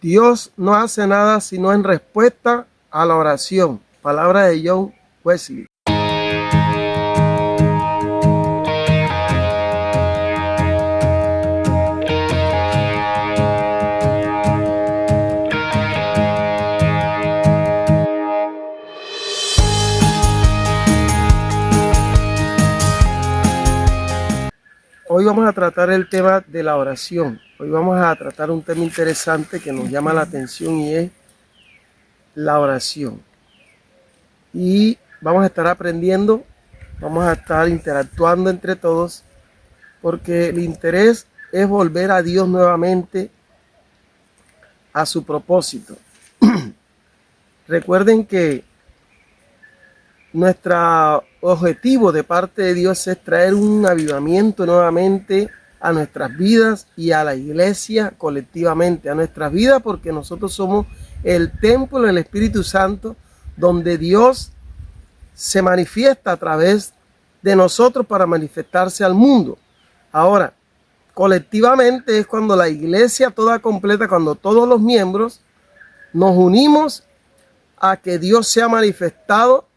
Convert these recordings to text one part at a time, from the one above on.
Dios no hace nada sino en respuesta a la oración. Palabra de John Wesley. Hoy vamos a tratar el tema de la oración. Hoy vamos a tratar un tema interesante que nos llama la atención y es la oración. Y vamos a estar aprendiendo, vamos a estar interactuando entre todos, porque el interés es volver a Dios nuevamente a su propósito. Recuerden que nuestro objetivo de parte de Dios es traer un avivamiento nuevamente a nuestras vidas y a la iglesia colectivamente, a nuestras vidas, porque nosotros somos el templo del Espíritu Santo, donde Dios se manifiesta a través de nosotros para manifestarse al mundo. Ahora, colectivamente es cuando la iglesia toda completa, cuando todos los miembros nos unimos a que Dios sea manifestado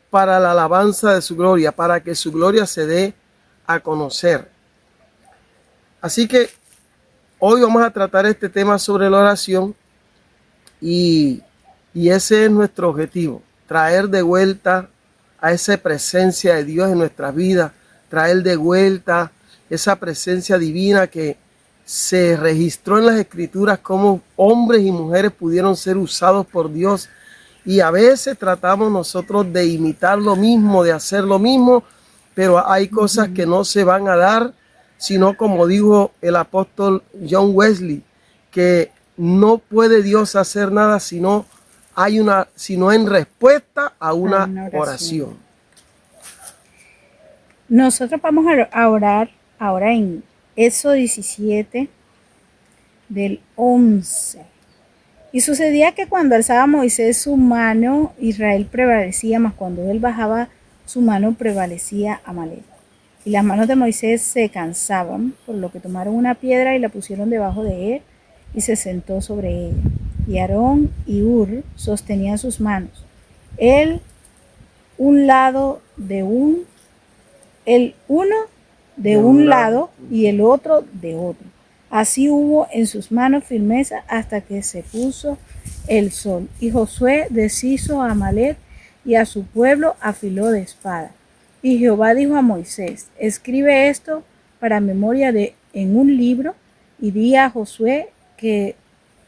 para la alabanza de su gloria, para que su gloria se dé a conocer. Así que hoy vamos a tratar este tema sobre la oración y ese es nuestro objetivo, traer de vuelta a esa presencia de Dios en nuestras vidas, traer de vuelta esa presencia divina que se registró en las Escrituras, como hombres y mujeres pudieron ser usados por Dios. Y a veces tratamos nosotros de imitar lo mismo, de hacer lo mismo, pero hay cosas que no se van a dar, sino como dijo el apóstol John Wesley, que no puede Dios hacer nada sino en respuesta a una oración. Nosotros vamos a orar ahora en Éxodo 17 del 11. Y sucedía que cuando alzaba Moisés su mano, Israel prevalecía, mas cuando él bajaba su mano, prevalecía Amalek. Y las manos de Moisés se cansaban, por lo que tomaron una piedra y la pusieron debajo de él, y se sentó sobre ella. Y Aarón y Hur sostenían sus manos, el uno de un lado y el otro de otro. Así hubo en sus manos firmeza hasta que se puso el sol. Y Josué deshizo a Amalek y a su pueblo afiló de espada. Y Jehová dijo a Moisés: escribe esto para memoria en un libro, y di a Josué que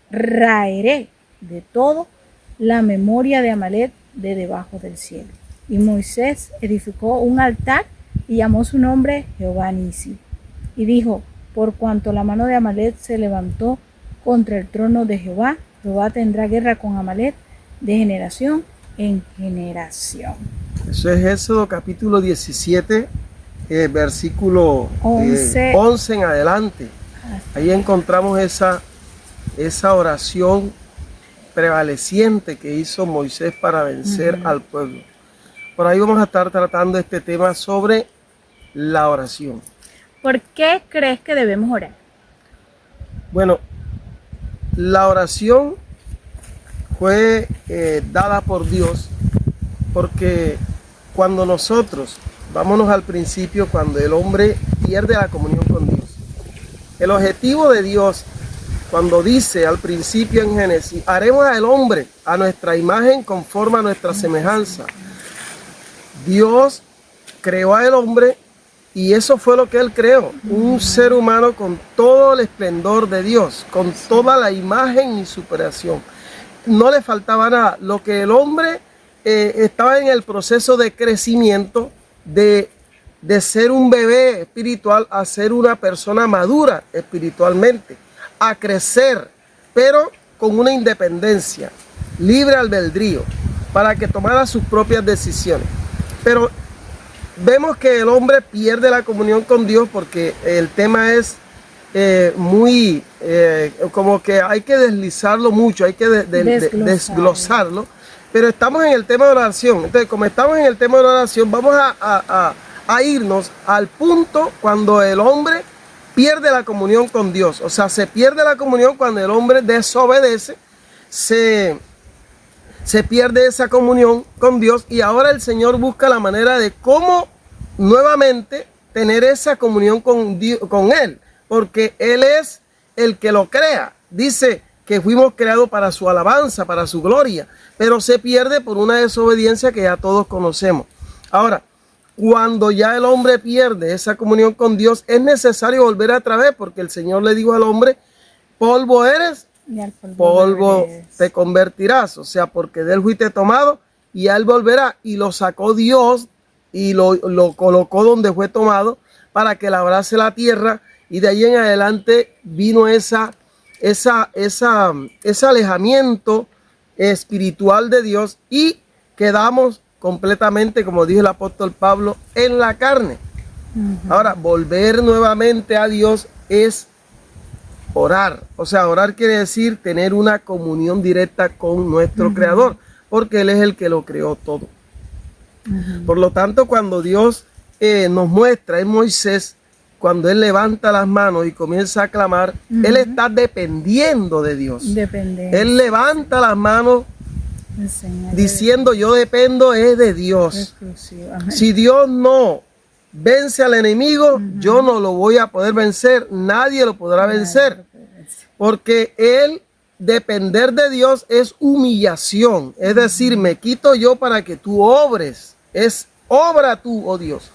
raeré de todo la memoria de Amalek de debajo del cielo. Y Moisés edificó un altar y llamó su nombre Jehová Nisi. Y dijo: por cuanto la mano de Amalek se levantó contra el trono de Jehová, Jehová tendrá guerra con Amalek de generación en generación. Eso es Éxodo capítulo 17, versículo 11 en adelante. Ahí encontramos esa oración prevaleciente que hizo Moisés para vencer al pueblo. Por ahí vamos a estar tratando este tema sobre la oración. ¿Por qué crees que debemos orar? Bueno, la oración fue dada por Dios porque cuando nosotros, vámonos al principio, cuando el hombre pierde la comunión con Dios, el objetivo de Dios, cuando dice al principio en Génesis, haremos al hombre a nuestra imagen conforme a nuestra semejanza. Dios creó al hombre y eso fue lo que él creó, un ser humano con todo el esplendor de Dios, con toda la imagen y superación. No le faltaba nada. Lo que el hombre estaba en el proceso de crecimiento, de ser un bebé espiritual a ser una persona madura espiritualmente, a crecer, pero con una independencia, libre albedrío, para que tomara sus propias decisiones. Pero vemos que el hombre pierde la comunión con Dios porque el tema es como que hay que deslizarlo mucho, hay que desglosarlo. Pero estamos en el tema de la oración. Entonces, como estamos en el tema de la oración, vamos a irnos al punto cuando el hombre pierde la comunión con Dios. O sea, se pierde la comunión cuando el hombre desobedece, se pierde esa comunión con Dios, y ahora el Señor busca la manera de cómo nuevamente tener esa comunión con Dios, con Él, porque Él es el que lo crea. Dice que fuimos creados para su alabanza, para su gloria, pero se pierde por una desobediencia que ya todos conocemos. Ahora, cuando ya el hombre pierde esa comunión con Dios, es necesario volver a través, porque el Señor le dijo al hombre: polvo eres, Y al polvo eres. te convertirás. O sea, porque de él fuiste tomado y a él volverá. Y lo sacó Dios y lo colocó donde fue tomado para que labrase la tierra, y de ahí en adelante vino ese alejamiento espiritual de Dios, y quedamos completamente, como dijo el apóstol Pablo, en la carne. Ahora, volver nuevamente a Dios es orar. O sea, orar quiere decir tener una comunión directa con nuestro Creador, porque Él es el que lo creó todo. Por lo tanto, cuando Dios nos muestra en Moisés, cuando él levanta las manos y comienza a clamar, él está dependiendo de Dios. Él levanta las manos diciendo: yo dependo es de Dios. Si Dios no vence al enemigo, yo no lo voy a poder vencer, nadie lo podrá vencer, porque él, depender de Dios es humillación, es decir, me quito yo para que tú obres, es obra tú, oh Dios.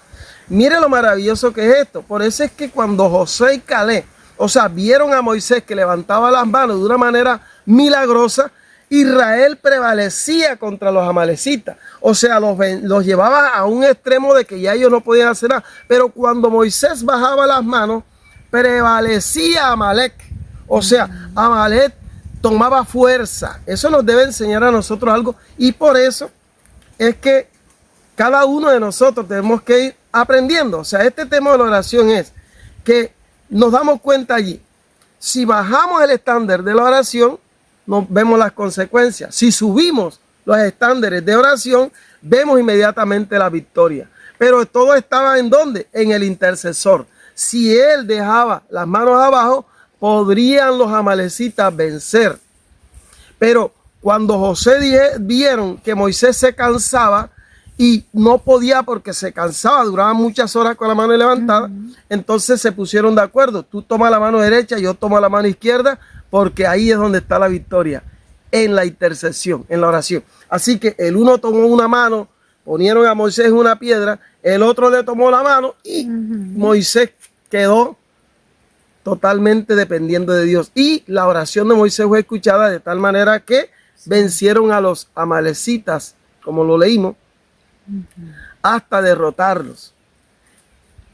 Mire lo maravilloso que es esto. Por eso es que cuando Josué y Caleb, o sea, vieron a Moisés que levantaba las manos de una manera milagrosa, Israel prevalecía contra los amalecitas. O sea, los llevaba a un extremo de que ya ellos no podían hacer nada. Pero cuando Moisés bajaba las manos, prevalecía Amalek. O sea, Amalek tomaba fuerza. Eso nos debe enseñar a nosotros algo. Y por eso es que cada uno de nosotros tenemos que ir aprendiendo. O sea, este tema de la oración es que nos damos cuenta allí. Si bajamos el estándar de la oración, nos vemos las consecuencias. Si subimos los estándares de oración, vemos inmediatamente la victoria. Pero todo estaba ¿en dónde? En el intercesor. Si él dejaba las manos abajo, podrían los amalecitas vencer. Pero cuando José vieron que Moisés se cansaba y no podía porque se cansaba, duraba muchas horas con la mano levantada, entonces se pusieron de acuerdo. Tú tomas la mano derecha, yo tomo la mano izquierda, porque ahí es donde está la victoria, en la intercesión, en la oración. Así que el uno tomó una mano, ponieron a Moisés en una piedra, el otro le tomó la mano y Moisés quedó totalmente dependiendo de Dios. Y la oración de Moisés fue escuchada de tal manera que vencieron a los amalecitas, como lo leímos, hasta derrotarlos.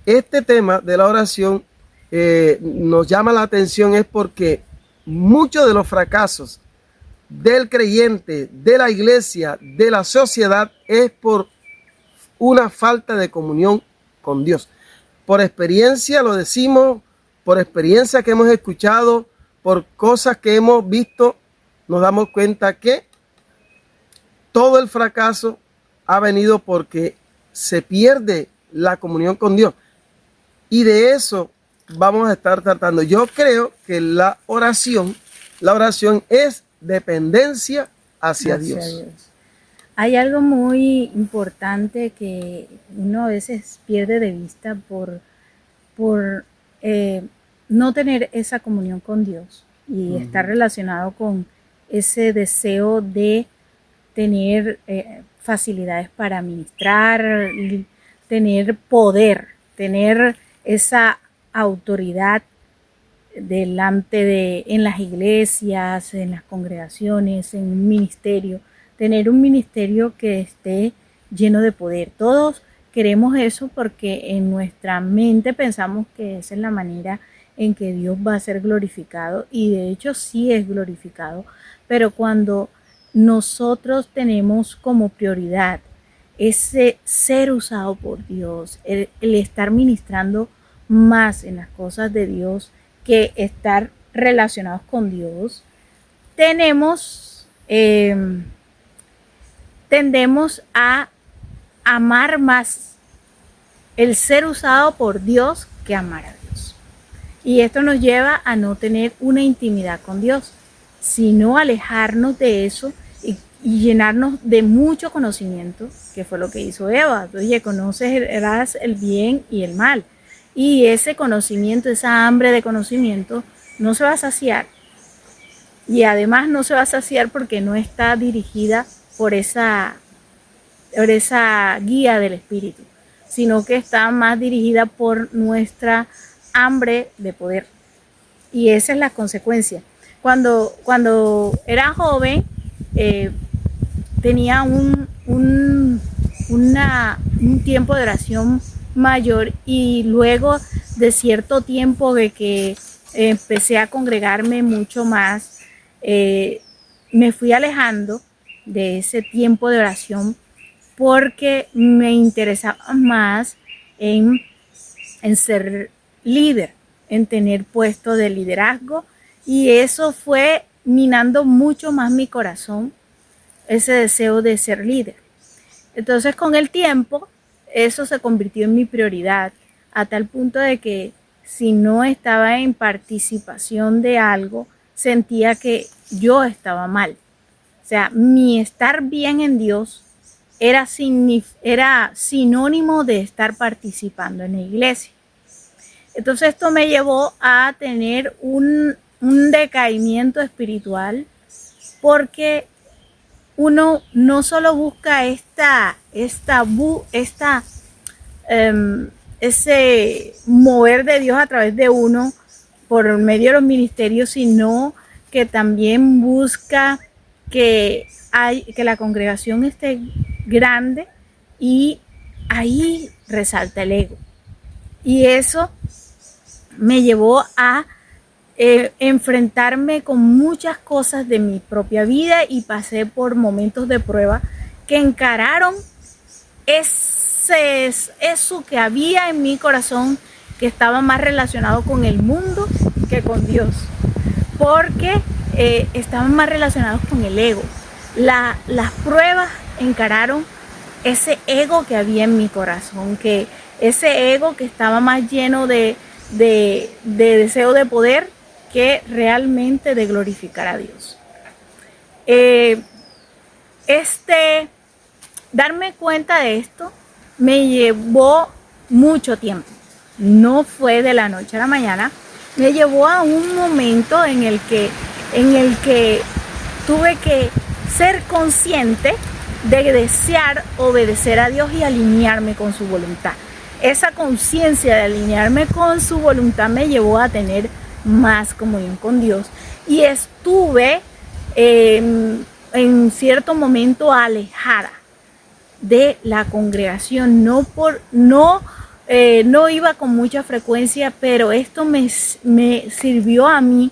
Este tema de la oración nos llama la atención, es porque muchos de los fracasos del creyente, de la iglesia, de la sociedad, es por una falta de comunión con Dios. Por experiencia lo decimos, por experiencia que hemos escuchado, por cosas que hemos visto, nos damos cuenta que todo el fracaso ha venido porque se pierde la comunión con Dios. Y de eso vamos a estar tratando. Yo creo que la oración es dependencia hacia Dios. Hay algo muy importante que uno a veces pierde de vista por no tener esa comunión con Dios, y está relacionado con ese deseo de tener facilidades para ministrar, tener poder, tener esa autoridad en las iglesias, en las congregaciones, en un ministerio, tener un ministerio que esté lleno de poder. Todos queremos eso porque en nuestra mente pensamos que esa es la manera en que Dios va a ser glorificado, y de hecho sí es glorificado, pero cuando nosotros tenemos como prioridad ese ser usado por Dios, el estar ministrando más en las cosas de Dios que estar relacionados con Dios, tendemos a amar más el ser usado por Dios que amar a Dios. Y esto nos lleva a no tener una intimidad con Dios, sino alejarnos de eso y llenarnos de mucho conocimiento, que fue lo que hizo Eva. Oye, conocerás el bien y el mal. Y ese conocimiento, esa hambre de conocimiento, no se va a saciar. Y además no se va a saciar porque no está dirigida por esa guía del Espíritu, sino que está más dirigida por nuestra hambre de poder. Y esa es la consecuencia. Cuando era joven, tenía un tiempo de oración mayor, y luego de cierto tiempo de que empecé a congregarme mucho más, me fui alejando de ese tiempo de oración porque me interesaba más en ser líder, en tener puestos de liderazgo, y eso fue minando mucho más mi corazón, ese deseo de ser líder. Entonces, con el tiempo, eso se convirtió en mi prioridad, a tal punto de que si no estaba en participación de algo, sentía que yo estaba mal. O sea, mi estar bien en Dios era sinónimo de estar participando en la iglesia. Entonces esto me llevó a tener un decaimiento espiritual, porque uno no solo busca ese mover de Dios a través de uno por medio de los ministerios, sino que también busca que la congregación esté grande, y ahí resalta el ego. Y eso me llevó a enfrentarme con muchas cosas de mi propia vida, y pasé por momentos de prueba que encararon eso que había en mi corazón, que estaba más relacionado con el mundo que con Dios, porque estaban más relacionados con el ego. Las pruebas encararon ese ego que había en mi corazón, que ese ego que estaba más lleno de deseo de poder que realmente de glorificar a Dios. Darme cuenta de esto me llevó mucho tiempo. No fue de la noche a la mañana. Me llevó a un momento en el que tuve que ser consciente de desear obedecer a Dios y alinearme con su voluntad. Esa conciencia de alinearme con su voluntad me llevó a tener más comunión con Dios, y estuve en cierto momento alejada de la congregación. No iba con mucha frecuencia, pero esto me sirvió a mí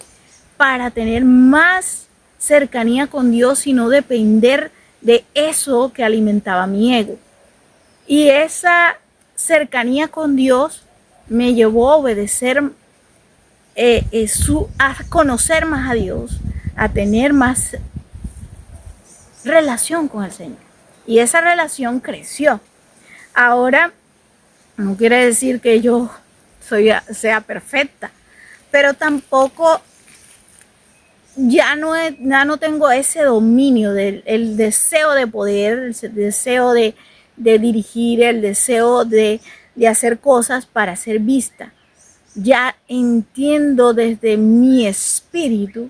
para tener más cercanía con Dios y no depender de eso que alimentaba mi ego. Y esa cercanía con Dios me llevó a obedecer, a conocer más a Dios, a tener más relación con el Señor. Y esa relación creció. Ahora, no quiere decir que yo sea perfecta, pero tampoco ya no tengo ese dominio del deseo de poder, el deseo de dirigir, el deseo de hacer cosas para ser vista. Ya entiendo desde mi espíritu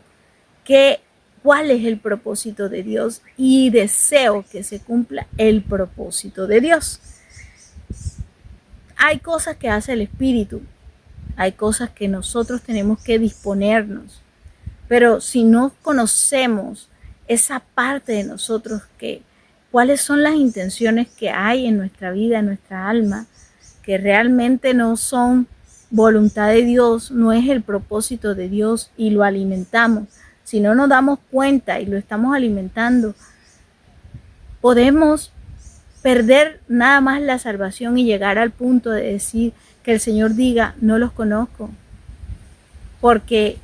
cuál es el propósito de Dios, y deseo que se cumpla el propósito de Dios. Hay cosas que hace el Espíritu, hay cosas que nosotros tenemos que disponernos, pero si no conocemos esa parte de nosotros, cuáles son las intenciones que hay en nuestra vida, en nuestra alma, que realmente no son voluntad de Dios, no es el propósito de Dios, y lo alimentamos, si no nos damos cuenta y lo estamos alimentando, podemos perder nada más la salvación y llegar al punto de decir que el Señor diga: no los conozco, porque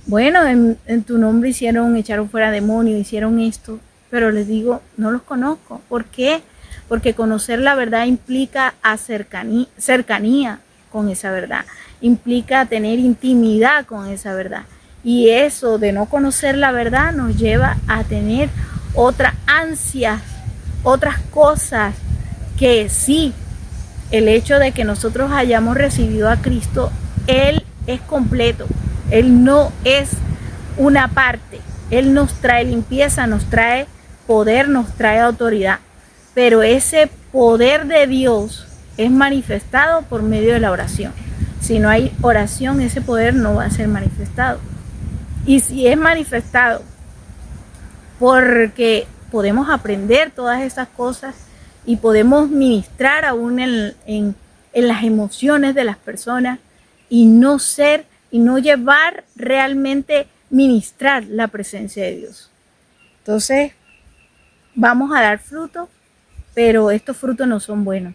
bueno, en tu nombre echaron fuera demonios, hicieron esto, pero les digo, no los conozco. ¿Por qué? Porque conocer la verdad implica a cercanía con esa verdad, implica tener intimidad con esa verdad. Y eso de no conocer la verdad nos lleva a tener otras ansias, otras cosas que sí, el hecho de que nosotros hayamos recibido a Cristo, Él es completo, Él no es una parte, Él nos trae limpieza, nos trae poder, nos trae autoridad, pero ese poder de Dios es manifestado por medio de la oración. Si no hay oración, ese poder no va a ser manifestado. Y si es manifestado porque podemos aprender todas esas cosas y podemos ministrar aún en las emociones de las personas y no llevar realmente ministrar la presencia de Dios. Entonces vamos a dar frutos, pero estos frutos no son buenos.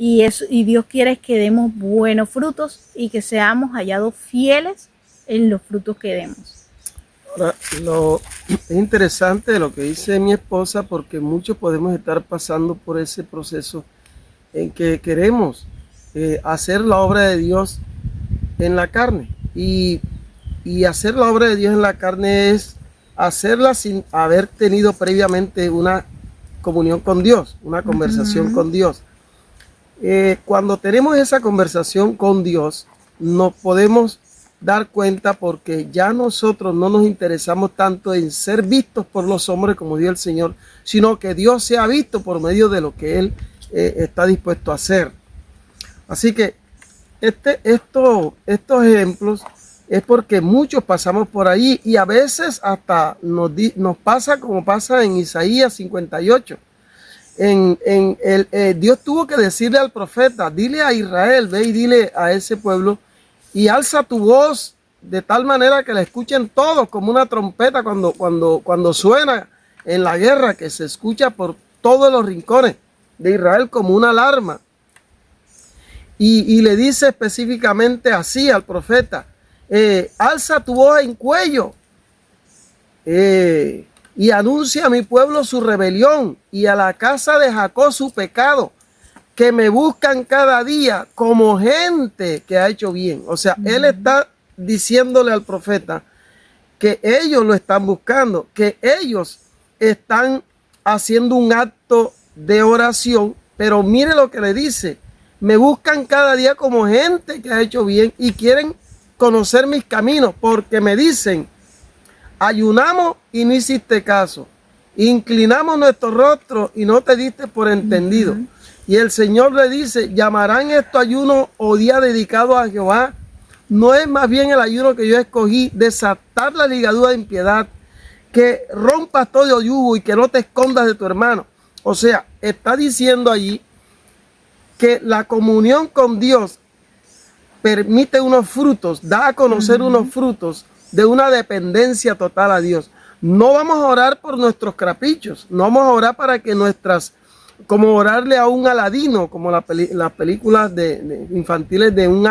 Y Dios quiere que demos buenos frutos y que seamos hallados fieles en los frutos que demos. Ahora, es interesante lo que dice mi esposa, porque muchos podemos estar pasando por ese proceso en que queremos hacer la obra de Dios en la carne. Y hacer la obra de Dios en la carne es hacerla sin haber tenido previamente una comunión con Dios, una conversación con Dios. Cuando tenemos esa conversación con Dios, nos podemos dar cuenta, porque ya nosotros no nos interesamos tanto en ser vistos por los hombres, como dijo el Señor, sino que Dios sea visto por medio de lo que Él está dispuesto a hacer. Así que estos ejemplos es porque muchos pasamos por ahí, y a veces hasta nos pasa como pasa en Isaías 58. Dios tuvo que decirle al profeta: dile a Israel, ve y dile a ese pueblo, y alza tu voz de tal manera que la escuchen todos, como una trompeta cuando suena en la guerra, que se escucha por todos los rincones de Israel como una alarma. Y le dice específicamente así al profeta: alza tu voz en cuello y anuncia a mi pueblo su rebelión, y a la casa de Jacob su pecado, que me buscan cada día como gente que ha hecho bien. O sea, él está diciéndole al profeta que ellos lo están buscando, que ellos están haciendo un acto de oración, pero mire lo que le dice: me buscan cada día como gente que ha hecho bien y quieren conocer mis caminos, porque me dicen: ayunamos y no hiciste caso, inclinamos nuestro rostro y no te diste por entendido. Y el Señor le dice: ¿llamarán esto ayuno o día dedicado a Jehová? ¿No es más bien el ayuno que yo escogí, desatar la ligadura de impiedad, que rompas todo yugo y que no te escondas de tu hermano? O sea, está diciendo allí que la comunión con Dios permite unos frutos, da a conocer unos frutos de una dependencia total a Dios. No vamos a orar por nuestros caprichos, no vamos a orar para que como orarle a un Aladino, como las películas infantiles de un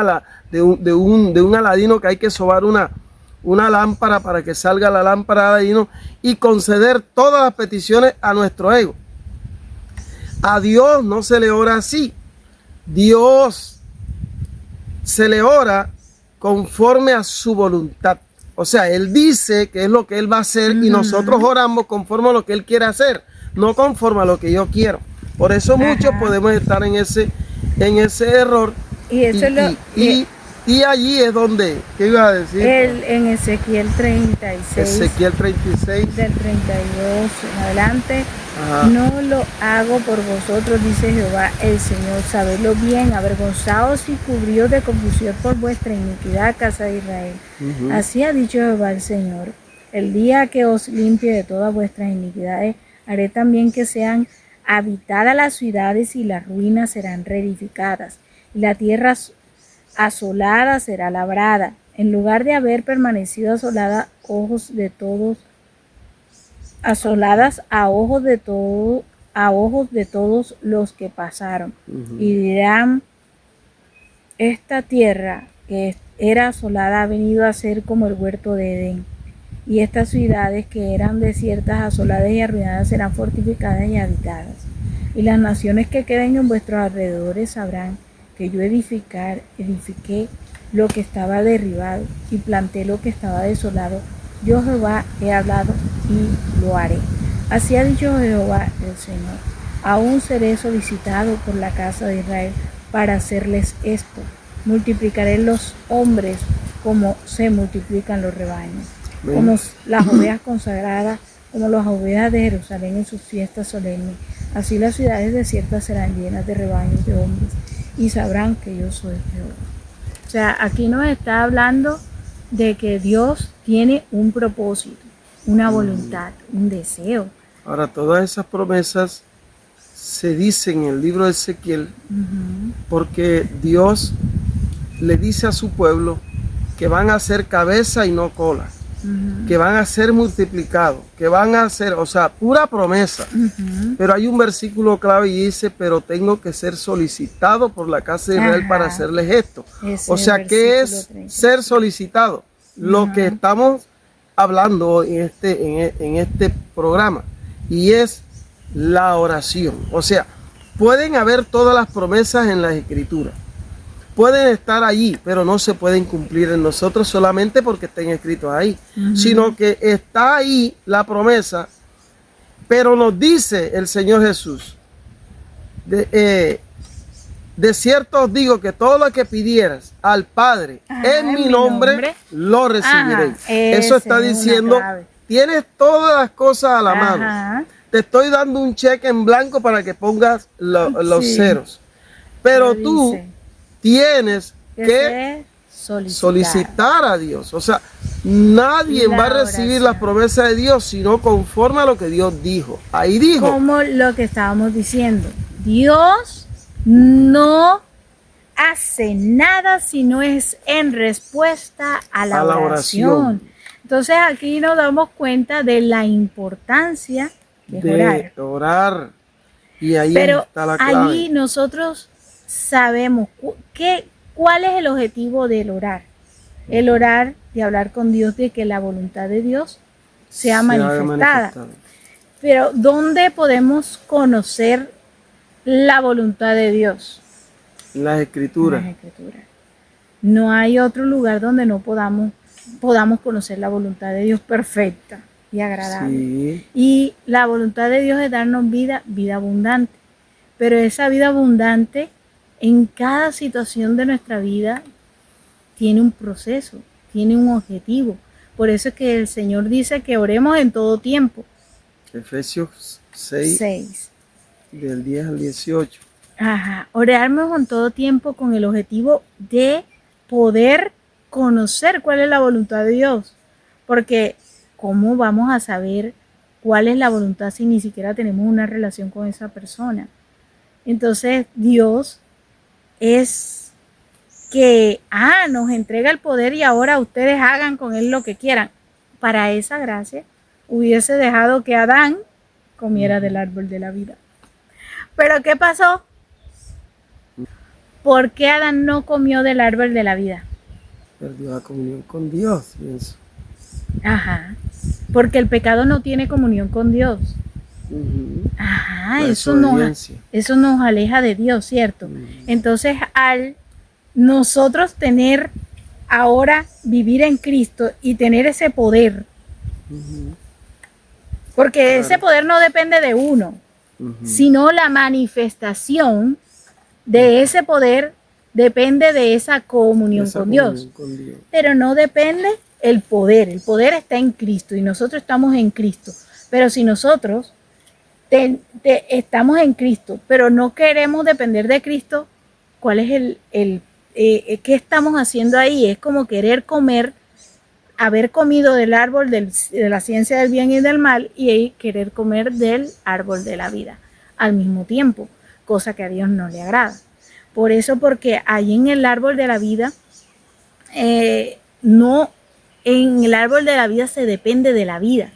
Aladino, que hay que sobar una lámpara para que salga la lámpara de Aladino, y conceder todas las peticiones a nuestro ego. A Dios no se le ora así. Dios se le ora conforme a su voluntad. O sea, Él dice que es lo que Él va a hacer, y nosotros oramos conforme a lo que Él quiere hacer, no conforme a lo que yo quiero. Por eso muchos podemos estar en ese error. Y allí es donde, ¿qué iba a decir? En Ezequiel 36. Ezequiel 36. Del 32 en adelante. Ajá. No lo hago por vosotros, dice Jehová el Señor. Sabedlo bien, avergonzaos y cubríos de confusión por vuestra iniquidad, casa de Israel. Así ha dicho Jehová el Señor: el día que os limpie de todas vuestras iniquidades, haré también que sean habitadas las ciudades, y las ruinas serán reedificadas, y la tierra asolada será labrada, en lugar de haber permanecido asoladas a ojos de todos los que pasaron. Y dirán: esta tierra que era asolada ha venido a ser como el huerto de Edén, y estas ciudades que eran desiertas, asoladas y arruinadas serán fortificadas y habitadas. Y las naciones que queden en vuestros alrededores sabrán que yo edifiqué lo que estaba derribado y planté lo que estaba desolado. Yo Jehová he hablado y lo haré. Así ha dicho Jehová el Señor. Aún seré solicitado por la casa de Israel para hacerles esto. Multiplicaré los hombres como se multiplican los rebaños, como las ovejas consagradas, como las ovejas de Jerusalén en sus fiestas solemnes. Así las ciudades desiertas serán llenas de rebaños de hombres y sabrán que yo soy Jehová. O sea, aquí nos está hablando de que Dios tiene un propósito, una voluntad, un deseo. Ahora, todas esas promesas se dicen en el libro de Ezequiel porque Dios le dice a su pueblo que van a ser cabeza y no cola, que van a ser multiplicados, que van a ser, o sea, pura promesa. Pero hay un versículo clave y dice, pero tengo que ser solicitado por la casa de Israel para hacerles esto. O sea, ¿qué es 30. Ser solicitado? Lo que estamos hablando en este programa, y es la oración. O sea, pueden haber todas las promesas en las Escrituras, pueden estar allí, pero no se pueden cumplir en nosotros solamente porque estén escritos ahí, sino que está ahí la promesa, pero nos dice el Señor Jesús, de cierto os digo que todo lo que pidieras al Padre en mi nombre, lo recibiréis. Eso está diciendo, tienes todas las cosas a la mano. Te estoy dando un cheque en blanco para que pongas los ceros, pero tú tienes que solicitar a Dios. O sea, nadie va a recibir las promesas de Dios sino conforme a lo que Dios dijo. Ahí dijo. Como lo que estábamos diciendo, Dios no hace nada si no es en respuesta a la oración. Entonces aquí nos damos cuenta de la importancia de orar. Y ahí está la clave. Allí nosotros sabemos cuál es el objetivo del orar. El orar y hablar con Dios de que la voluntad de Dios sea manifestada. Pero ¿dónde podemos conocer la voluntad de Dios? Las Escrituras. No hay otro lugar donde no podamos conocer la voluntad de Dios perfecta y agradable. Sí. Y la voluntad de Dios es darnos vida abundante. Pero esa vida abundante en cada situación de nuestra vida tiene un proceso, tiene un objetivo. Por eso es que el Señor dice que oremos en todo tiempo. Efesios 6. Del 10 al 18. Oremos en todo tiempo con el objetivo de poder conocer cuál es la voluntad de Dios. Porque ¿cómo vamos a saber cuál es la voluntad si ni siquiera tenemos una relación con esa persona? Entonces Dios es que nos entrega el poder y ahora ustedes hagan con él lo que quieran. Para esa gracia hubiese dejado que Adán comiera del árbol de la vida. Pero ¿qué pasó? ¿Por qué Adán no comió del árbol de la vida? Perdió la comunión con Dios, pienso. Porque el pecado no tiene comunión con Dios. Eso nos aleja de Dios, ¿cierto? Entonces, al nosotros tener ahora, vivir en Cristo y tener ese poder, porque ese poder no depende de uno, sino la manifestación de ese poder depende de esa comunión con Dios. Pero no depende el poder está en Cristo y nosotros estamos en Cristo. Pero si nosotros estamos en Cristo, pero no queremos depender de Cristo, ¿cuál es qué estamos haciendo ahí? Es como querer comer, haber comido del árbol de la ciencia del bien y del mal y querer comer del árbol de la vida al mismo tiempo, cosa que a Dios no le agrada. Por eso, porque ahí en el árbol de la vida, en el árbol de la vida se depende de la vida,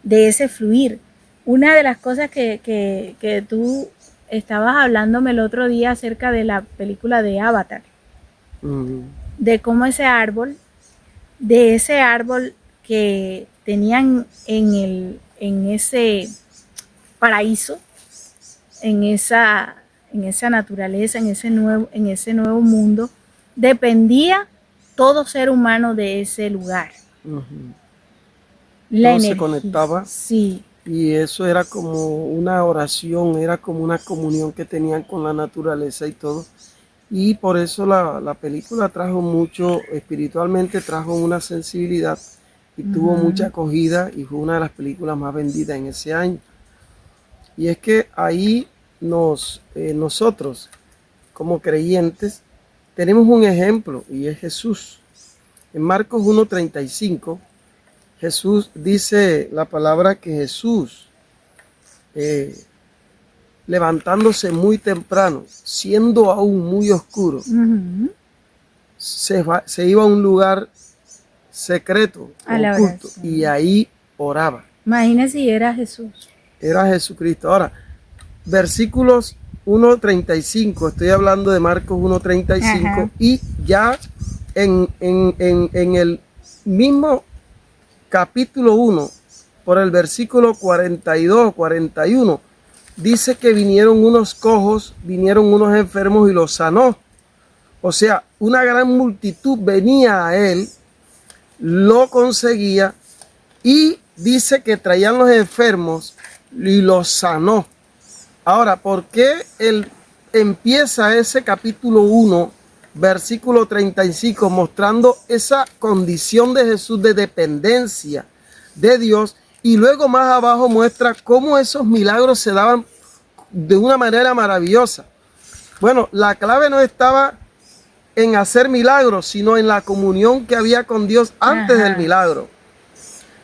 de ese fluir. Una de las cosas que tú estabas hablándome el otro día acerca de la película de Avatar, de cómo ese árbol que tenían en ese paraíso, en esa en esa naturaleza, en ese nuevo mundo, dependía todo ser humano de ese lugar. La Todo energía se conectaba. Sí. Y eso era como una oración, era como una comunión que tenían con la naturaleza y todo. Y por eso la película trajo mucho, espiritualmente trajo una sensibilidad y tuvo mucha acogida y fue una de las películas más vendidas en ese año. Y es que ahí nosotros, como creyentes, tenemos un ejemplo y es Jesús. En Marcos 1:35, Jesús dice la palabra que Jesús, levantándose muy temprano, siendo aún muy oscuro, se iba a un lugar secreto, oculto, y ahí oraba. Imagínese si era Jesús. Era Jesucristo. Ahora, versículos 1:35, estoy hablando de Marcos 1:35, y ya en el mismo capítulo 1, por el versículo 42, 41, dice que vinieron unos cojos, vinieron unos enfermos y los sanó. O sea, una gran multitud venía a él, lo conseguía y dice que traían los enfermos y los sanó. Ahora, ¿por qué él empieza ese capítulo 1, versículo 35, mostrando esa condición de Jesús de dependencia de Dios? Y luego más abajo muestra cómo esos milagros se daban de una manera maravillosa. Bueno, la clave no estaba en hacer milagros, sino en la comunión que había con Dios antes del milagro.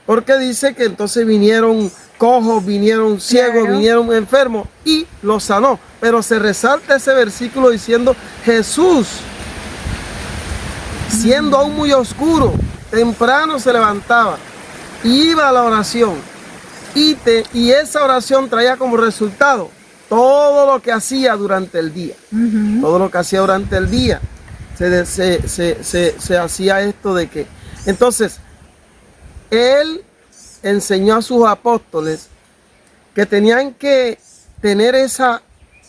Porque dice que entonces vinieron cojos, vinieron ciegos, vinieron enfermos y los sanó. Pero se resalta ese versículo diciendo Jesús, siendo aún muy oscuro, temprano se levantaba, iba a la oración y esa oración traía como resultado todo lo que hacía durante el día. Todo lo que hacía durante el día. Se hacía esto de que... Entonces, él enseñó a sus apóstoles que tenían que tener esa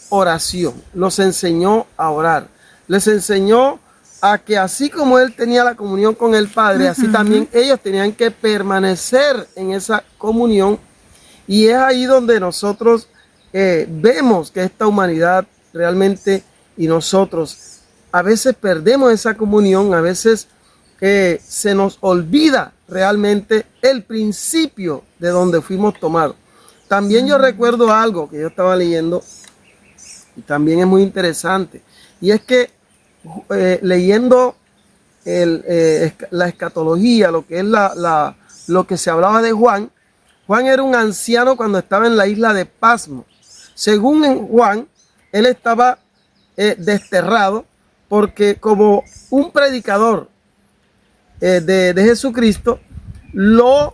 oración. Los enseñó a orar. Les enseñó a que así como él tenía la comunión con el Padre, así también ellos tenían que permanecer en esa comunión. Y es ahí donde nosotros vemos que esta humanidad realmente y nosotros a veces perdemos esa comunión, a veces se nos olvida realmente el principio de donde fuimos tomados. También yo recuerdo algo que yo estaba leyendo y también es muy interesante, y es que leyendo la escatología, lo que es lo que se hablaba de Juan era un anciano cuando estaba en la isla de Patmos. Según Juan, él estaba desterrado porque como un predicador de Jesucristo, lo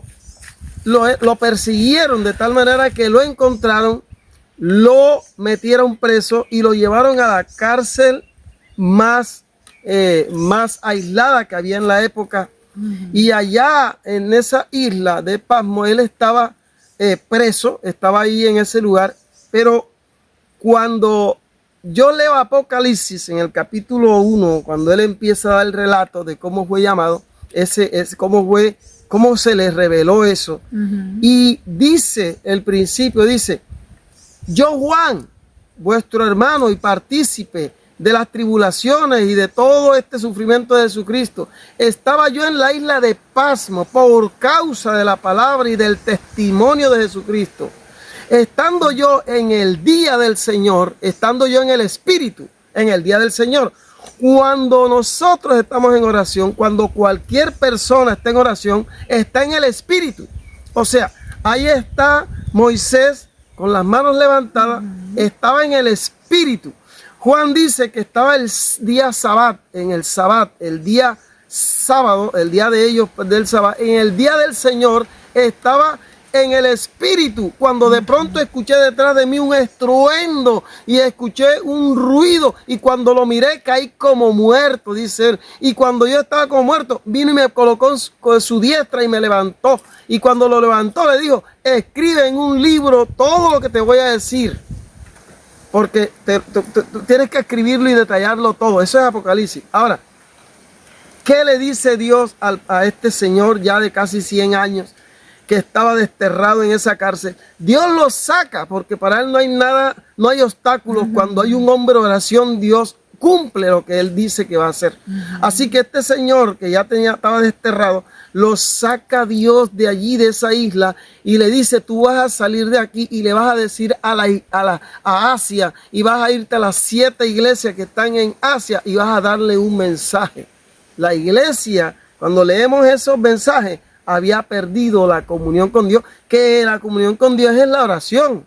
persiguieron de tal manera que lo encontraron, lo metieron preso y lo llevaron a la cárcel más aislada que había en la época. Y allá en esa isla de Patmos él estaba preso, estaba ahí en ese lugar. Pero cuando yo leo Apocalipsis en el capítulo 1, cuando él empieza a dar el relato de cómo fue llamado, cómo se le reveló eso. Y dice, el principio dice, yo Juan, vuestro hermano y partícipe de las tribulaciones y de todo este sufrimiento de Jesucristo, estaba yo en la isla de Patmos por causa de la palabra y del testimonio de Jesucristo. Estando yo en el día del Señor, estando yo en el Espíritu, en el día del Señor. Cuando nosotros estamos en oración, cuando cualquier persona está en oración, está en el Espíritu. O sea, ahí está Moisés con las manos levantadas, estaba en el Espíritu. Juan dice que estaba el día Sabat, en el Sabat, el día sábado, el día de ellos del Sabat, en el día del Señor estaba en el Espíritu, cuando de pronto escuché detrás de mí un estruendo y escuché un ruido, y cuando lo miré caí como muerto, dice él. Y cuando yo estaba como muerto, vino y me colocó con su diestra y me levantó. Y cuando lo levantó le dijo, escribe en un libro todo lo que te voy a decir. Porque tú tienes que escribirlo y detallarlo todo. Eso es Apocalipsis. Ahora, ¿qué le dice Dios a este señor ya de casi 100 años que estaba desterrado en esa cárcel? Dios lo saca porque para él no hay nada, no hay obstáculos. Cuando hay un hombre de oración, Dios cumple lo que él dice que va a hacer. Así que este señor que ya estaba desterrado, lo saca Dios de allí, de esa isla, y le dice: tú vas a salir de aquí y le vas a decir a Asia, y vas a irte a las 7 iglesias que están en Asia y vas a darle un mensaje. La iglesia, cuando leemos esos mensajes, había perdido la comunión con Dios, que la comunión con Dios es la oración.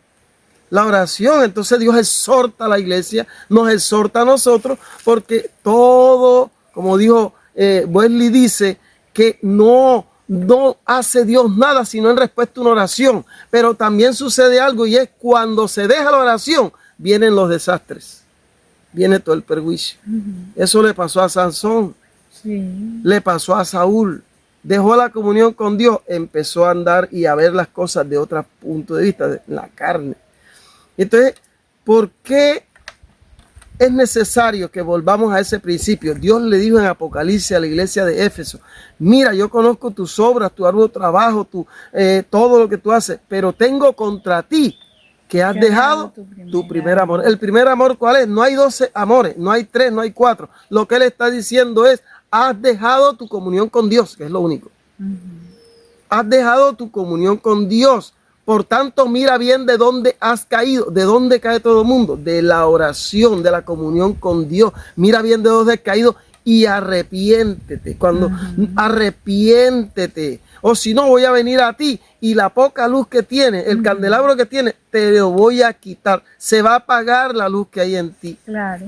La oración, entonces Dios exhorta a la iglesia, nos exhorta a nosotros, porque todo, como dijo Wesley, dice que no hace Dios nada sino en respuesta a una oración. Pero también sucede algo, y es cuando se deja la oración, vienen los desastres, viene todo el perjuicio. Eso le pasó a Sansón, le pasó a Saúl. Dejó la comunión con Dios, empezó a andar y a ver las cosas de otro punto de vista, de la carne. Entonces, ¿por qué es necesario que volvamos a ese principio? Dios le dijo en Apocalipsis a la iglesia de Éfeso: mira, yo conozco tus obras, tu arduo trabajo, todo lo que tú haces, pero tengo contra ti que has dejado tu primer amor. ¿El primer amor cuál es? No hay 12 amores, no hay 3, no hay 4. Lo que él está diciendo es: has dejado tu comunión con Dios, que es lo único. Has dejado tu comunión con Dios. Por tanto, mira bien de dónde has caído. ¿De dónde cae todo el mundo? De la oración, de la comunión con Dios. Mira bien de dónde has caído y arrepiéntete. Cuando arrepiéntete. O si no, voy a venir a ti y la poca luz que tiene, el candelabro que tiene, te lo voy a quitar. Se va a apagar la luz que hay en ti. Claro.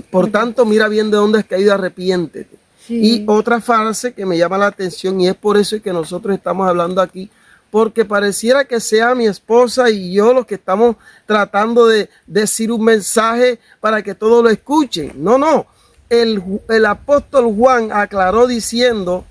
Por tanto, mira bien de dónde has caído, arrepiéntete. Y otra frase que me llama la atención, y es por eso que nosotros estamos hablando aquí, porque pareciera que sea mi esposa y yo los que estamos tratando de decir un mensaje para que todos lo escuchen. No, no. El apóstol Juan aclaró diciendo: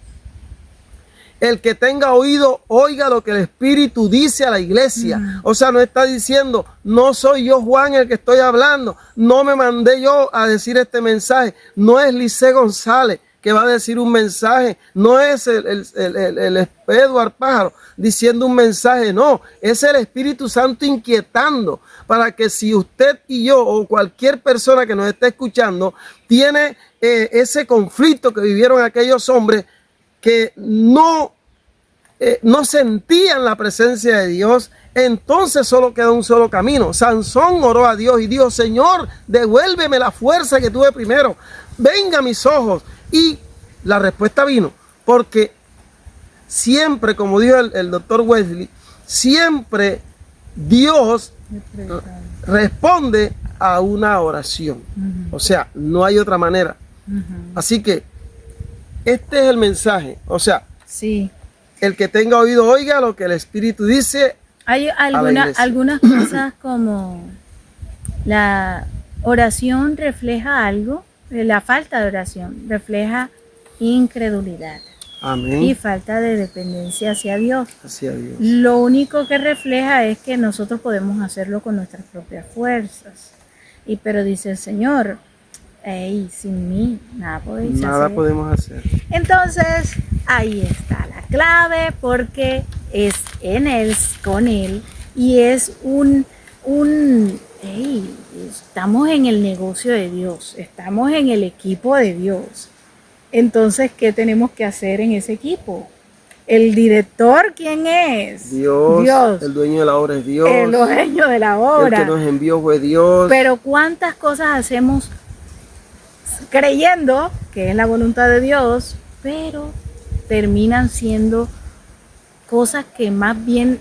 el que tenga oído, oiga lo que el Espíritu dice a la iglesia. O sea, no está diciendo: no soy yo, Juan, el que estoy hablando. No me mandé yo a decir este mensaje. No es Lice González que va a decir un mensaje. No es el Edward Pájaro diciendo un mensaje. No, es el Espíritu Santo inquietando para que si usted y yo o cualquier persona que nos esté escuchando tiene ese conflicto que vivieron aquellos hombres que no sentían la presencia de Dios, entonces solo queda un solo camino. Sansón oró a Dios y dijo: Señor, devuélveme la fuerza que tuve primero, venga a mis ojos. Y la respuesta vino, porque siempre, como dijo el doctor Wesley, siempre Dios responde a una oración. O sea, no hay otra manera. Así que este es el mensaje. O sea, el que tenga oído, oiga lo que el Espíritu dice. Hay algunas cosas como la oración refleja algo, la falta de oración refleja incredulidad. Amén. Y falta de dependencia hacia Dios. Hacia Dios. Lo único que refleja es que nosotros podemos hacerlo con nuestras propias fuerzas. Pero dice el Señor: sin mí nada podéis hacer. Nada podemos hacer. Entonces, ahí está la clave, porque es en Él, con Él, y es estamos en el negocio de Dios, estamos en el equipo de Dios. Entonces, ¿qué tenemos que hacer en ese equipo? ¿El director quién es? Dios. El dueño de la obra es Dios. El dueño de la obra. El que nos envió fue Dios. Pero ¿cuántas cosas hacemos creyendo que es la voluntad de Dios, pero terminan siendo cosas que más bien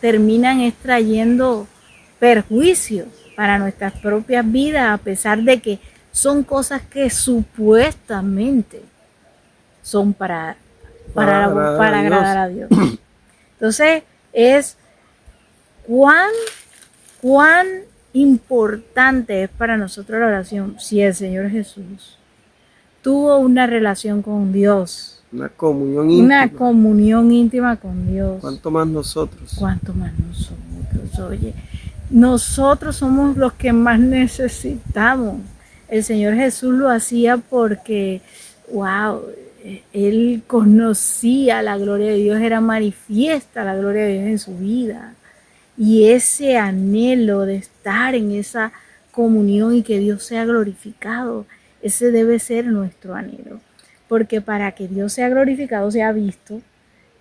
terminan extrayendo perjuicios para nuestras propias vidas, a pesar de que son cosas que supuestamente son para agradar a Dios? Entonces, es cuán importante es para nosotros la oración. Si el Señor Jesús tuvo una relación con Dios, una comunión íntima con Dios, ¿cuánto más nosotros? ¿cuánto más nosotros? Oye, nosotros somos los que más necesitamos. El Señor Jesús lo hacía porque, wow, Él conocía la gloria de Dios, era manifiesta la gloria de Dios en su vida. Y ese anhelo de estar en esa comunión y que Dios sea glorificado, ese debe ser nuestro anhelo. Porque para que Dios sea glorificado, sea visto,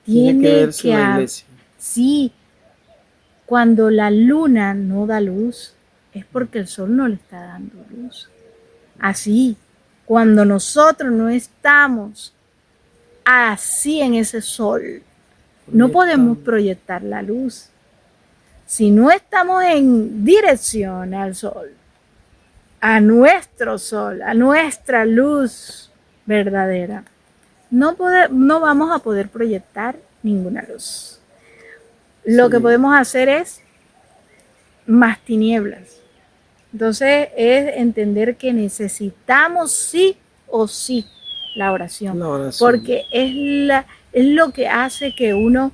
Tiene que tiene verse en la iglesia. sí, cuando la luna no da luz, es porque el sol no le está dando luz. Así, cuando nosotros no estamos así en ese sol, no podemos proyectar la luz. Si no estamos en dirección al sol, a nuestro sol, a nuestra luz verdadera, no vamos a poder proyectar ninguna luz. Lo que podemos hacer es más tinieblas. Entonces es entender que necesitamos sí o sí la oración, porque es lo que hace que uno,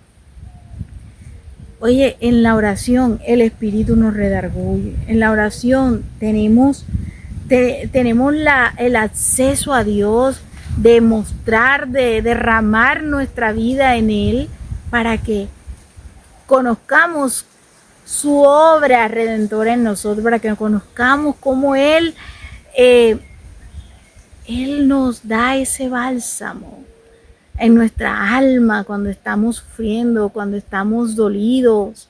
oye, en la oración el Espíritu nos redarguye, en la oración tenemos el acceso a Dios, de mostrar, de derramar nuestra vida en Él, para que conozcamos su obra redentora en nosotros, para que conozcamos cómo Él nos da ese bálsamo en nuestra alma cuando estamos sufriendo, cuando estamos dolidos,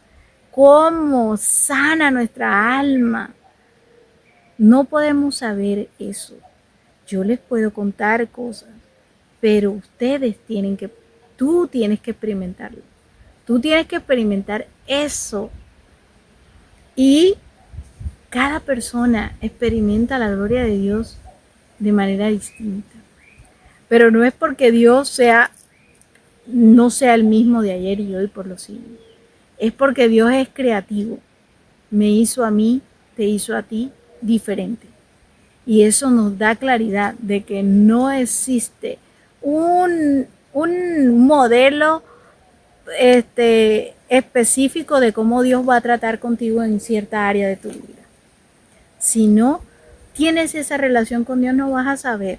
cómo sana nuestra alma. No podemos saber eso. Yo les puedo contar cosas, pero tú tienes que experimentarlo. Tú tienes que experimentar eso. Y cada persona experimenta la gloria de Dios de manera distinta. Pero no es porque Dios no sea el mismo de ayer y hoy por los siglos. Es porque Dios es creativo. Me hizo a mí, te hizo a ti diferente. Y eso nos da claridad de que no existe un modelo específico de cómo Dios va a tratar contigo en cierta área de tu vida. Si no tienes esa relación con Dios, no vas a saber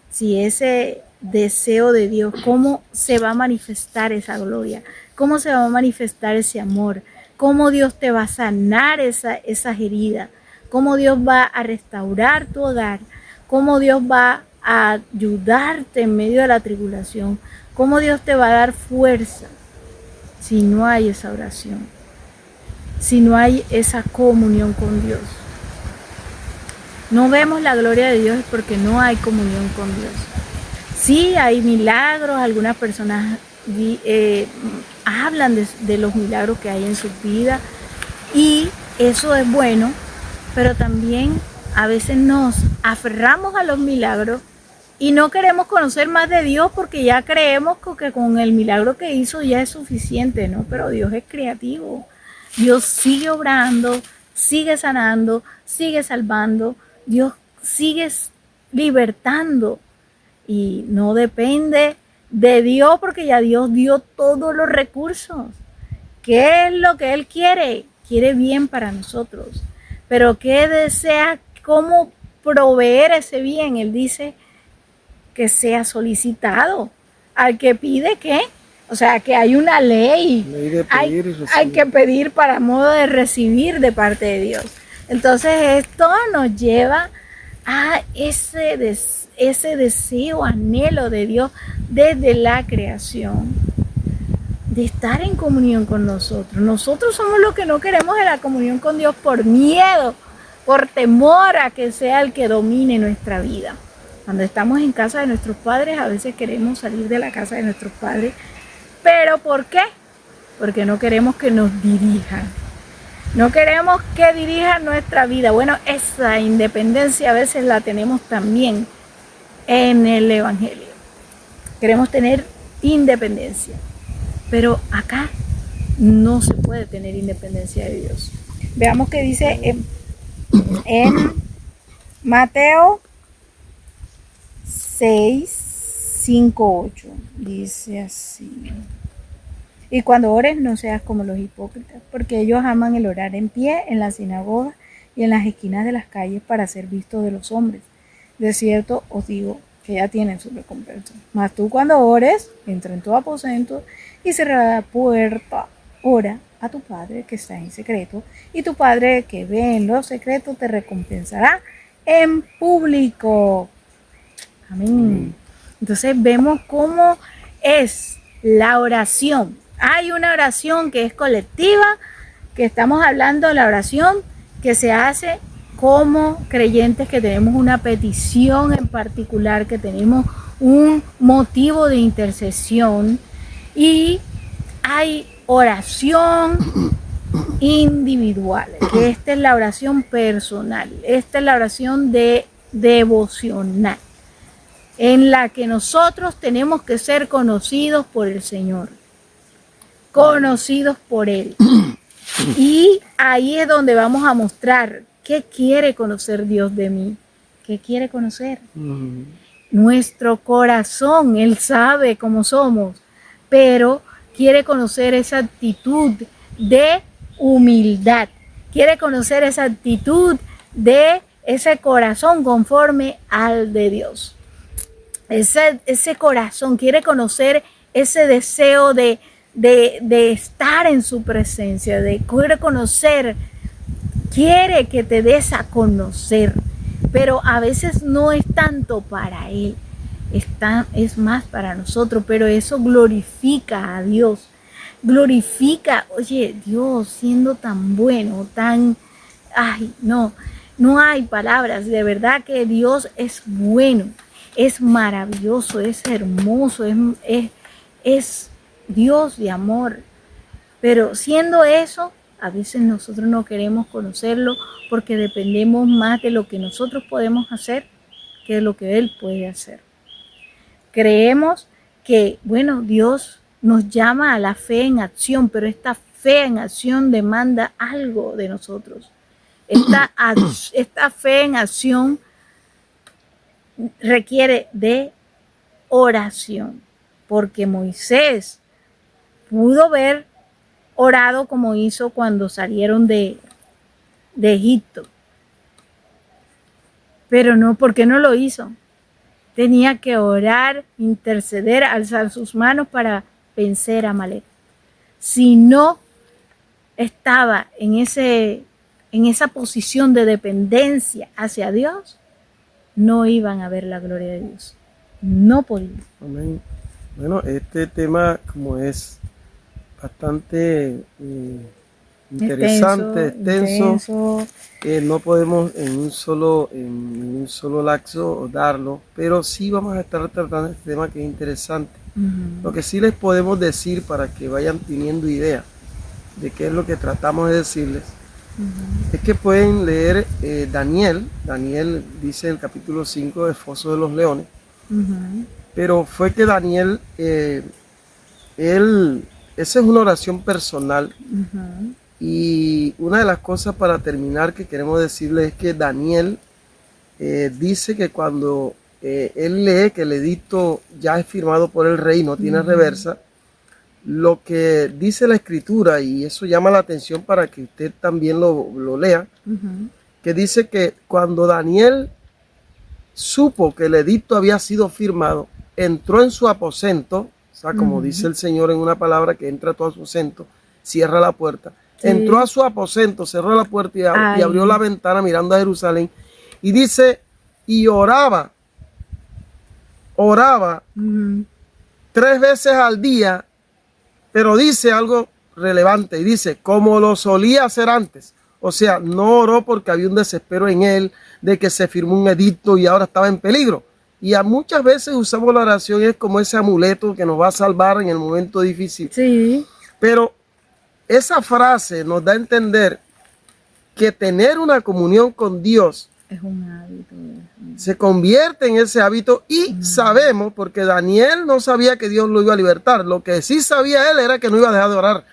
si ese deseo de Dios, cómo se va a manifestar esa gloria, cómo se va a manifestar ese amor, cómo Dios te va a sanar esas heridas, cómo Dios va a restaurar tu hogar, cómo Dios va a ayudarte en medio de la tribulación, cómo Dios te va a dar fuerza si no hay esa oración, si no hay esa comunión con Dios. No vemos la gloria de Dios porque no hay comunión con Dios. Sí, hay milagros, algunas personas hablan de los milagros que hay en sus vidas y eso es bueno, pero también a veces nos aferramos a los milagros y no queremos conocer más de Dios porque ya creemos que con el milagro que hizo ya es suficiente, ¿no? Pero Dios es creativo. Dios sigue obrando, sigue sanando, sigue salvando. Dios sigue libertando y no depende de Dios porque ya Dios dio todos los recursos. ¿Qué es lo que Él quiere? Quiere bien para nosotros. Pero ¿qué desea? ¿Cómo proveer ese bien? Él dice que sea solicitado. Al que pide, ¿qué? O sea, que hay una ley. Hay que pedir para modo de recibir de parte de Dios. Entonces esto nos lleva a ese deseo, anhelo de Dios desde la creación, de estar en comunión con nosotros. Nosotros somos los que no queremos de la comunión con Dios por miedo, por temor a que sea el que domine nuestra vida. Cuando estamos en casa de nuestros padres, a veces queremos salir de la casa de nuestros padres. ¿Pero por qué? Porque no queremos que nos dirijan. No queremos que dirijan nuestra vida. Bueno, esa independencia a veces la tenemos también en el Evangelio. Queremos tener independencia. Pero acá no se puede tener independencia de Dios. Veamos qué dice en Mateo 6, 5, 8. Dice así. Y cuando ores no seas como los hipócritas, porque ellos aman el orar en pie en las sinagogas y en las esquinas de las calles para ser vistos de los hombres. De cierto os digo que ya tienen su recompensa. Mas tú cuando ores, entra en tu aposento y cierra la puerta. Ora a tu Padre que está en secreto, y tu Padre que ve en lo secreto te recompensará en público. Amén. Entonces vemos cómo es la oración. Hay una oración que es colectiva, que estamos hablando de la oración que se hace como creyentes, que tenemos una petición en particular, que tenemos un motivo de intercesión, y hay oración individual, que esta es la oración personal, esta es la oración devocional, en la que nosotros tenemos que ser conocidos por el Señor, conocidos por Él. Y ahí es donde vamos a mostrar qué quiere conocer Dios de mí, qué quiere conocer. Nuestro corazón, Él sabe cómo somos, pero quiere conocer esa actitud de humildad, quiere conocer esa actitud de ese corazón conforme al de Dios. Ese corazón quiere conocer ese deseo de estar en su presencia, quiere conocer, quiere que te des a conocer, pero a veces no es tanto para Él, es más para nosotros, pero eso glorifica a Dios, glorifica, oye, Dios siendo tan bueno, no hay palabras, de verdad que Dios es bueno, es maravilloso, es hermoso, es Dios de amor. Pero siendo eso, a veces nosotros no queremos conocerlo porque dependemos más de lo que nosotros podemos hacer que de lo que Él puede hacer. Creemos que, bueno, Dios nos llama a la fe en acción, pero esta fe en acción demanda algo de nosotros. Esta fe en acción requiere de oración, porque Moisés pudo haber orado como hizo cuando salieron de Egipto, pero no, ¿por qué no lo hizo? Tenía que orar, interceder, alzar sus manos para vencer a Amalek. Si no estaba en esa posición de dependencia hacia Dios, no iban a ver la gloria de Dios. No podían. Amén. Bueno, este tema, como es bastante interesante, extenso. No podemos en un solo lapso darlo, pero sí vamos a estar tratando este tema que es interesante. Lo que sí les podemos decir para que vayan teniendo idea de qué es lo que tratamos de decirles, es que pueden leer Daniel dice en el capítulo 5 del Foso de los Leones, pero fue que Daniel, esa es una oración personal, y una de las cosas para terminar que queremos decirles es que Daniel dice que cuando él lee que el edicto ya es firmado por el rey, no tiene reversa, lo que dice la escritura, y eso llama la atención para que usted también lo lea, que dice que cuando Daniel supo que el edicto había sido firmado, entró en su aposento, o sea, como dice el Señor en una palabra, que entra a todo su aposento, cierra la puerta, entró a su aposento, cerró la puerta y abrió la ventana mirando a Jerusalén, y dice, y oraba 3 veces al día, pero dice algo relevante, y dice, como lo solía hacer antes. O sea, no oró porque había un desespero en él, de que se firmó un edicto y ahora estaba en peligro. Y muchas veces usamos la oración, es como ese amuleto que nos va a salvar en el momento difícil. Sí. Pero esa frase nos da a entender que tener una comunión con Dios es un hábito. Se convierte en ese hábito, y sabemos, porque Daniel no sabía que Dios lo iba a libertar. Lo que sí sabía él era que no iba a dejar de orar.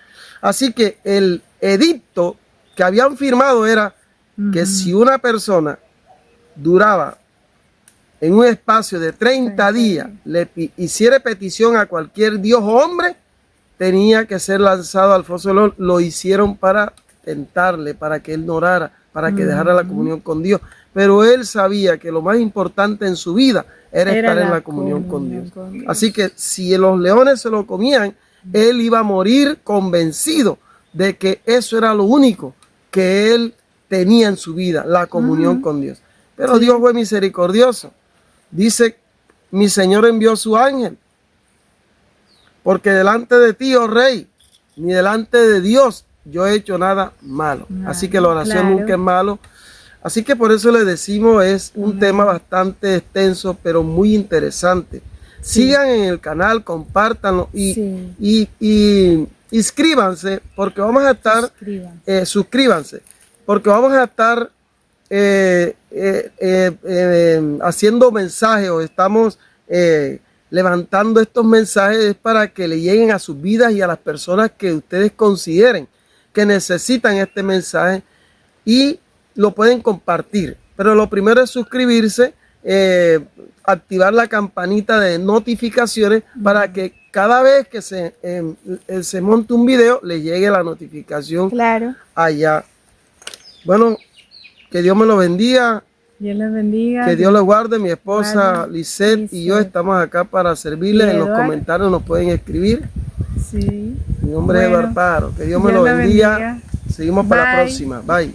Así que el edicto que habían firmado era que si una persona duraba en un espacio de 30 días, le hiciera petición a cualquier Dios o hombre, tenía que ser lanzado al foso del león, lo hicieron para tentarle, para que él no orara, para que dejara la comunión con Dios. Pero él sabía que lo más importante en su vida era estar en la comunión con Dios. Así que si los leones se lo comían, él iba a morir convencido de que eso era lo único que él tenía en su vida, la comunión con Dios. Pero Dios fue misericordioso. Dice, mi Señor envió su ángel, porque delante de ti, oh rey, ni delante de Dios yo he hecho nada malo. Así que la oración nunca es malo. Así que por eso le decimos, es un tema bastante extenso, pero muy interesante. Sigan en el canal, compártanlo y inscríbanse, porque vamos a estar, suscríbanse, porque vamos a estar haciendo mensajes, o estamos levantando estos mensajes para que le lleguen a sus vidas y a las personas que ustedes consideren que necesitan este mensaje, y lo pueden compartir. Pero lo primero es suscribirse, activar la campanita de notificaciones para que cada vez que se monte un video le llegue la notificación allá. Bueno, que Dios me lo bendiga. Dios les bendiga. Que Dios les guarde. Mi esposa Lisette y yo estamos acá para servirles. En los comentarios nos pueden escribir. Sí. Mi nombre es Eduardo Paro. Que Dios me lo bendiga. Seguimos para la próxima. Bye.